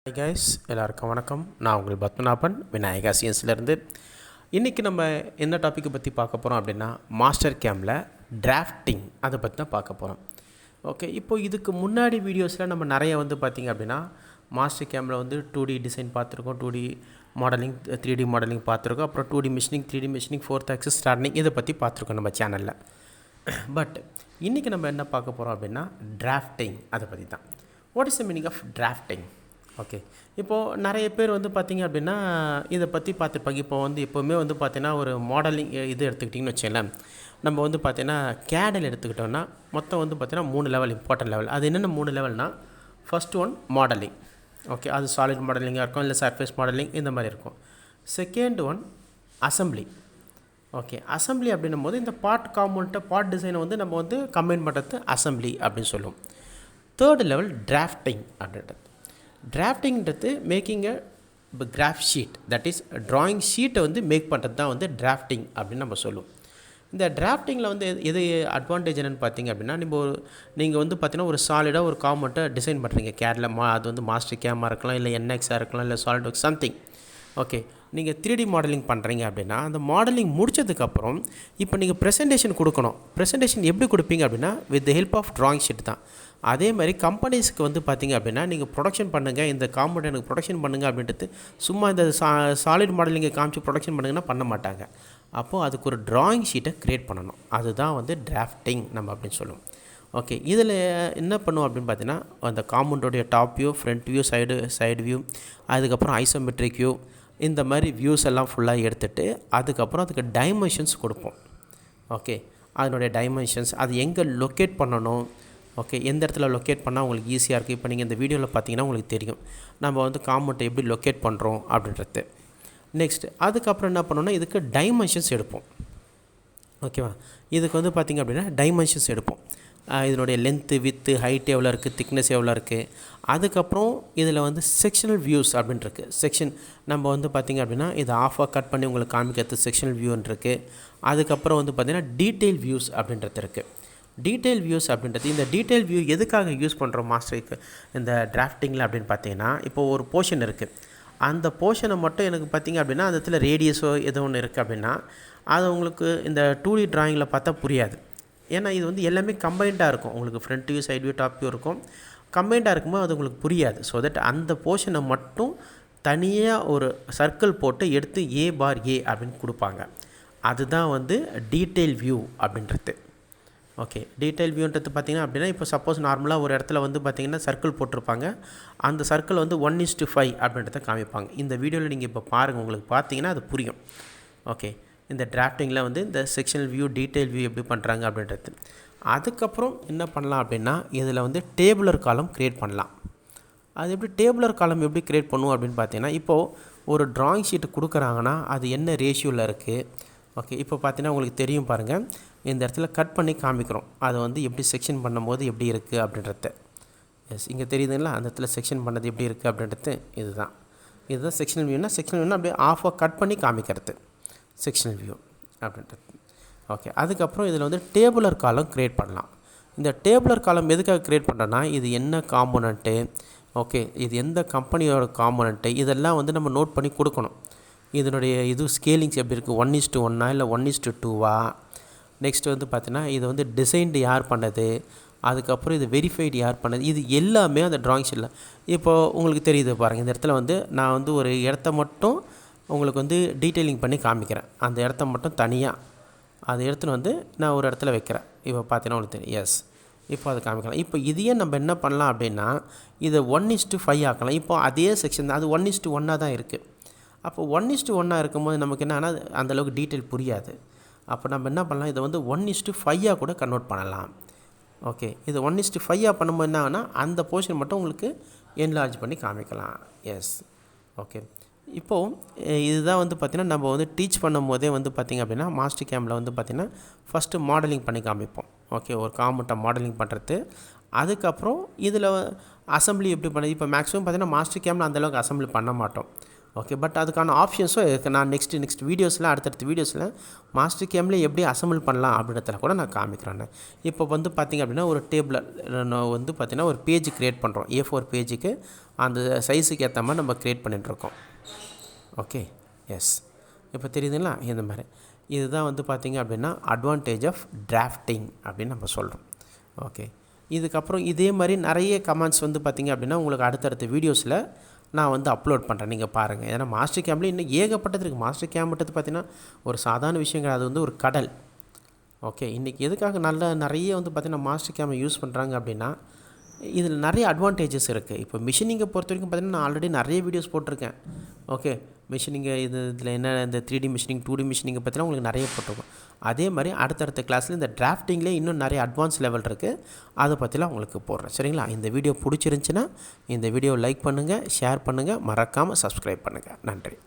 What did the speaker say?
Hi guys, எல்லாருக்கும் வணக்கம். நான் உங்கள் பத்மநாபன் விநாயகா சிஎன்ஸ்லேருந்து. இன்றைக்கி நம்ம என்ன டாப்பிக்கை பற்றி பார்க்க போகிறோம் அப்படின்னா, மாஸ்டர் கேமில் டிராஃப்டிங் அதை பற்றி தான் பார்க்க போகிறோம். ஓகே, இப்போது இதுக்கு முன்னாடி வீடியோஸில் நம்ம நிறைய பார்த்திங்க அப்படின்னா மாஸ்டர் கேமில் 2D டிசைன் பார்த்துருக்கோம், 2D மாடலிங், 3D மாடலிங் பார்த்துருக்கோம், அப்புறம் 2D machining, 3D machining, 4th axis starting இதை பற்றி பார்த்துருக்கோம் நம்ம சேனலில். பட் இன்றைக்கி நம்ம என்ன பார்க்க போகிறோம் அப்படின்னா டிராஃப்டிங் அதை பற்றி தான். What is the meaning of drafting? Okay, இப்போது நிறைய பேர் பார்த்திங்க அப்படின்னா இதை பற்றி பார்த்துருப்பாங்க. இப்போ எப்போவுமே பார்த்திங்கன்னா ஒரு மாடலிங் இது எடுத்துக்கிட்டிங்கன்னு வச்சுக்கலேன். நம்ம பார்த்திங்கன்னா கேடில் எடுத்துக்கிட்டோன்னா மொத்தம் பார்த்திங்கன்னா 3 லெவல், இம்பார்ட்டன்ட் லெவல். அது என்னென்ன 3 லெவல்னால், ஃபஸ்ட் ஒன் மாடலிங். ஓகே, அது சாலிட் மாடலிங்காக இருக்கும், இல்லை சர்ஃபேஸ் மாடலிங் இந்த மாதிரி இருக்கும். Second one assembly. Okay, assembly அப்படின்னும் போது இந்த பார்ட் காம்பவுண்ட்டை, பார்ட் டிசைனை நம்ம கம்பைன் பண்ணுறது அசம்பிளி அப்படின்னு சொல்லுவோம். தேர்ட் லெவல் டிராஃப்டிங் அப்படின்றது. டிராஃப்டிங்கிறது making a graph sheet, that is drawing ஷீட்டை மேக் பண்ணுறது தான் டிராஃப்டிங் அப்படின்னு நம்ம சொல்லுவோம். இந்த டிராஃப்டிங்கில் எது அட்வான்டேஜ் என்னென்னு பார்த்தீங்க அப்படின்னா, நீங்கள் பார்த்தீங்கன்னா ஒரு சாலிடாக ஒரு காம்பவுண்ட்டை டிசைன் பண்ணுறீங்க கேடில். அது மாஸ்டர் கேமாக இருக்கலாம், இல்லை என்எக்ஸாக இருக்கலாம், இல்லை சாலிட் ஒர்க் சம்திங். ஓகே, நீங்கள் 3D மாடலிங் பண்ணுறீங்க அப்படின்னா அந்த மாடலிங் முடித்ததுக்கப்புறம் இப்போ நீங்கள் ப்ரெசன்டேஷன் கொடுக்கணும். ப்ரெசன்டேஷன் எப்படி கொடுப்பீங்க அப்படின்னா with the help of drawing sheet தான். அதே மாதிரி கம்பெனிஸ்க்கு பார்த்தீங்க அப்படின்னா நீங்கள் ப்ரொடக்ஷன் பண்ணுங்கள், இந்த காம்பவுண்ட் எனக்கு ப்ரொடக்ஷன் பண்ணுங்கள் அப்படின்றது சும்மா இந்த சாலிட் மாடலிங்கை காமிச்சு ப்ரொடக்ஷன் பண்ணுங்கன்னா பண்ண மாட்டாங்க. அப்போது அதுக்கு ஒரு ட்ராயிங் ஷீட்டை க்ரியேட் பண்ணணும். அதுதான் டிராஃப்டிங் நம்ம அப்படின்னு சொல்லுவோம். ஓகே, இதில் என்ன பண்ணுவோம் அப்படின்னு பார்த்தீங்கன்னா, அந்த காம்பவுண்டோடைய top view, front view, side view, அதுக்கப்புறம் ஐசோமெட்ரிக் வியூ, இந்த மாதிரி வியூஸ் எல்லாம் ஃபுல்லாக எடுத்துகிட்டு அதுக்கப்புறம் அதுக்கு டைமென்ஷன்ஸ் கொடுப்போம். ஓகே, அதனுடைய டைமென்ஷன்ஸ், அது எங்கே லொக்கேட் பண்ணணும், ஓகே, எந்த இடத்துல லொக்கேட் பண்ணால் உங்களுக்கு ஈஸியாக இருக்குது. இப்போ நீங்கள் இந்த வீடியோவில் பார்த்தீங்கன்னா உங்களுக்கு தெரியும் நம்ம காம்பவுண்ட்டை எப்படி லொக்கேட் பண்ணுறோம் அப்படின்றது. நெக்ஸ்ட் அதுக்கப்புறம் என்ன பண்ணோன்னா இதுக்கு டைமென்ஷன்ஸ் எடுப்போம். ஓகேவா, இதுக்கு பார்த்திங்க அப்படின்னா டைமென்ஷன்ஸ் எடுப்போம். இதனுடைய லென்த்து, வித்து, ஹைட் எவ்வளோ இருக்குது, திக்னஸ் எவ்வளோ இருக்குது. அதுக்கப்புறம் இதில் செக்ஷனல் வியூஸ் அப்படின்ட்டுருக்கு. செக்ஷன் நம்ம பார்த்திங்க அப்படின்னா இதை ஆஃபாக கட் பண்ணி உங்களுக்கு காமிக்கிறது செக்ஷனல் வியூன்னு இருக்குது. அதுக்கப்புறம் பார்த்திங்கன்னா டீட்டெயில் வியூஸ் அப்படின்றது இருக்குது. டீட்டெயில் வியூஸ் அப்படின்றது, இந்த டீட்டெயில் வியூ எதுக்காக யூஸ் பண்ணுறோம் மாஸ்டருக்கு இந்த டிராஃப்டிங்கில் அப்படின்னு பார்த்தீங்கன்னா, இப்போது ஒரு போர்ஷன் இருக்குது, அந்த போர்ஷனை மட்டும் எனக்கு பார்த்திங்க அப்படின்னா அந்த இடத்துல ரேடியஸோ ஏதோ ஒன்று இருக்குது அப்படின்னா அது உங்களுக்கு இந்த 2D ட்ராயிங்கில் பார்த்தா புரியாது. ஏன்னா இது எல்லாமே கம்பைண்டாக இருக்கும். உங்களுக்கு front view, side view, top view இருக்கும். கம்பைண்டாக இருக்கும்போது அது உங்களுக்கு புரியாது. ஸோ தட் அந்த போர்ஷனை மட்டும் தனியாக ஒரு சர்க்கிள் போட்டு எடுத்து A பார் A அப்படின்னு கொடுப்பாங்க. அதுதான் டீட்டெயில் வியூ அப்படின்றது. ஓகே, டீட்டெயில் வியூன்றது பார்த்திங்கன்னா அப்படின்னா, இப்போ சப்போஸ் நார்மலாக ஒரு இடத்துல பார்த்திங்கன்னா சர்க்கிள் போட்டிருப்பாங்க. அந்த சர்க்கிள் 1:5 அப்படின்றத காமிப்பாங்க. இந்த வீடியோவில் நீங்கள் இப்போ பாருங்கள், உங்களுக்கு பார்த்தீங்கன்னா அது புரியும். ஓகே, இந்த டிராஃப்டிங்கில் இந்த செக்ஷனல் வியூ, டீட்டெயில் வியூ எப்படி பண்ணுறாங்க அப்படின்றது. அதுக்கப்புறம் என்ன பண்ணலாம் அப்படின்னா, இதில் டேபுலர் காலம் க்ரியேட் பண்ணலாம். அது எப்படி டேபுலர் காலம் எப்படி க்ரியேட் பண்ணுவோம் அப்படின்னு பார்த்தீங்கன்னா, இப்போது ஒரு ட்ராயிங் ஷீட்டு கொடுக்குறாங்கன்னா அது என்ன ரேஷியோவில் இருக்குது. ஓகே, இப்போ பார்த்தீங்கன்னா உங்களுக்கு தெரியும் பாருங்கள், இந்த இடத்துல கட் பண்ணி காமிக்கிறோம். அது எப்படி செக்ஷன் பண்ணும்போது எப்படி இருக்குது அப்படின்றத. எஸ், இங்கே தெரியுதுங்களா, அந்த இடத்துல செக்ஷன் பண்ணது எப்படி இருக்குது அப்படின்றது. இதுதான் செக்ஷனல் வியூனா. செக்ஷனல் வியூனா அப்படியே ஆஃபாக கட் பண்ணி காமிக்கிறது செக்ஷனல் வியூ அப்படின்றது. ஓகே, அதுக்கப்புறம் இதில் டேபுலர் காலம் க்ரியேட் பண்ணலாம். இந்த டேபுலர் காலம் எதுக்காக க்ரியேட் பண்ணுறோன்னா, இது என்ன காம்போனண்ட்டு, ஓகே, இது எந்த கம்பெனியோட காம்போனண்ட்டு, இதெல்லாம் நம்ம நோட் பண்ணி கொடுக்கணும். இதனுடைய ஸ்கேலிங்ஸ் எப்படி இருக்குது, 1:1 இல்லை 1:2. நெக்ஸ்ட் பார்த்தீங்கன்னா இது டிசைன்டு யார் பண்ணது, அதுக்கப்புறம் இது வெரிஃபைடு யார் பண்ணது, இது எல்லாமே அந்த ட்ராயிங் ஷீட்டில். இப்போது உங்களுக்கு தெரியுது பாருங்கள், இந்த இடத்துல நான் ஒரு இடத்த மட்டும் உங்களுக்கு டீட்டெயிலிங் பண்ணி காமிக்கிறேன். அந்த இடத்த மட்டும் தனியாக அதை எடுத்துன்னு நான் ஒரு இடத்துல வைக்கிறேன். இப்போ பார்த்தீங்கன்னா உங்களுக்கு தெரியும். எஸ், இப்போ அதை காமிக்கலாம். இப்போ இதையே நம்ம என்ன பண்ணலாம் அப்படின்னா, இதை 1:5 ஆக்கலாம். இப்போ அதே செக்ஷன் தான், அது 1:1 தான் இருக்குது. அப்போ 1:1 இருக்கும்போது நமக்கு என்னன்னா அந்தளவுக்கு டீட்டெயில் புரியாது. அப்போ நம்ம என்ன பண்ணலாம், இதை 1:5 கூட கன்வெர்ட் பண்ணலாம். ஓகே, இது 1:5 பண்ணும்போது என்ன ஆகுனா அந்த போர்ஷன் மட்டும் உங்களுக்கு என்லார்ஜ் பண்ணி காமிக்கலாம். Yes, okay. இப்போது இதுதான் பார்த்திங்கன்னா நம்ம டீச் பண்ணும் போதே பார்த்திங்க அப்படின்னா மாஸ்டர் கேமில் பார்த்திங்கன்னா ஃபஸ்ட்டு மாடலிங் பண்ணி காமிப்போம். ஓகே, ஒரு காம்பவுண்ட்டை மாடலிங் பண்ணுறது. அதுக்கப்புறம் இதில் அசம்பிளி எப்படி பண்ணது. இப்போ மேக்ஸிமம் பார்த்திங்கன்னா மாஸ்டர் கேமில் அந்தளவுக்கு அசம்பிளி பண்ண மாட்டோம். ஓகே, பட் அதுக்கான ஆப்ஷன்ஸும் இருக்குது. நான் நெக்ஸ்ட் வீடியோஸில், அடுத்தடுத்த வீடியோஸில் மாஸ்டர் கேம்லேயே எப்படி அசம்பிள் பண்ணலாம் அப்படின்றத கூட நான் காமிக்கிறேன். இப்போ வந்து பார்த்திங்க அப்படின்னா ஒரு டேபிளில் வந்து பார்த்திங்கன்னா ஒரு பேஜ் க்ரியேட் பண்ணுறோம். A4 பேஜுக்கு அந்த சைஸுக்கு ஏற்ற மாதிரி நம்ம க்ரியேட் பண்ணிட்டுருக்கோம். ஓகே, எஸ், இப்போ தெரியுதுங்களா? இந்த மாதிரி இதுதான் வந்து பார்த்திங்க அப்படின்னா அட்வான்டேஜ் ஆஃப் டிராஃப்டிங் அப்படின்னு நம்ம சொல்கிறோம். ஓகே, இதுக்கப்புறம் இதே மாதிரி நிறைய கமெண்ட்ஸ் வந்து பார்த்திங்க அப்படின்னா உங்களுக்கு அடுத்தடுத்த வீடியோஸில் நான் வந்து அப்லோட் பண்ணுறேன், நீங்கள் பாருங்கள். ஏன்னா மாஸ்டர் கேம்லேயே இன்னும் ஏகப்பட்டது இருக்குது. மாஸ்டர் கேம்ன்றது பார்த்திங்கன்னா ஒரு சாதாரண விஷயங்கள், அது வந்து ஒரு கடல். ஓகே, இன்றைக்கி எதுக்காக நிறைய வந்து பார்த்திங்கன்னா மாஸ்டர் கேமை யூஸ் பண்ணுறாங்க அப்படின்னா இதில் நிறைய அட்வான்டேஜஸ் இருக்குது. இப்போ மிஷினிங்கை பொறுத்த வரைக்கும் பார்த்திங்கன்னா நான் ஆல்ரெடி நிறைய வீடியோஸ் போட்டிருக்கேன். ஓகே, மிஷினிங்கை இதில் என்ன இந்த 3D மிஷினிங் 2D மிஷினிங்கை பற்றினா உங்களுக்கு நிறைய போட்டிருக்கோம். அதே மாதிரி அடுத்தடுத்த கிளாஸில் இந்த டிராஃப்டிங்லேயே இன்னும் நிறைய அட்வான்ஸ் லெவல் இருக்குது, அதை பற்றிலாம் உங்களுக்கு போடுறேன். சரிங்களா? இந்த வீடியோ பிடிச்சிருந்துச்சின்னா இந்த வீடியோவை லைக் பண்ணுங்கள், ஷேர் பண்ணுங்கள், மறக்காமல் சப்ஸ்கிரைப் பண்ணுங்கள். நன்றி.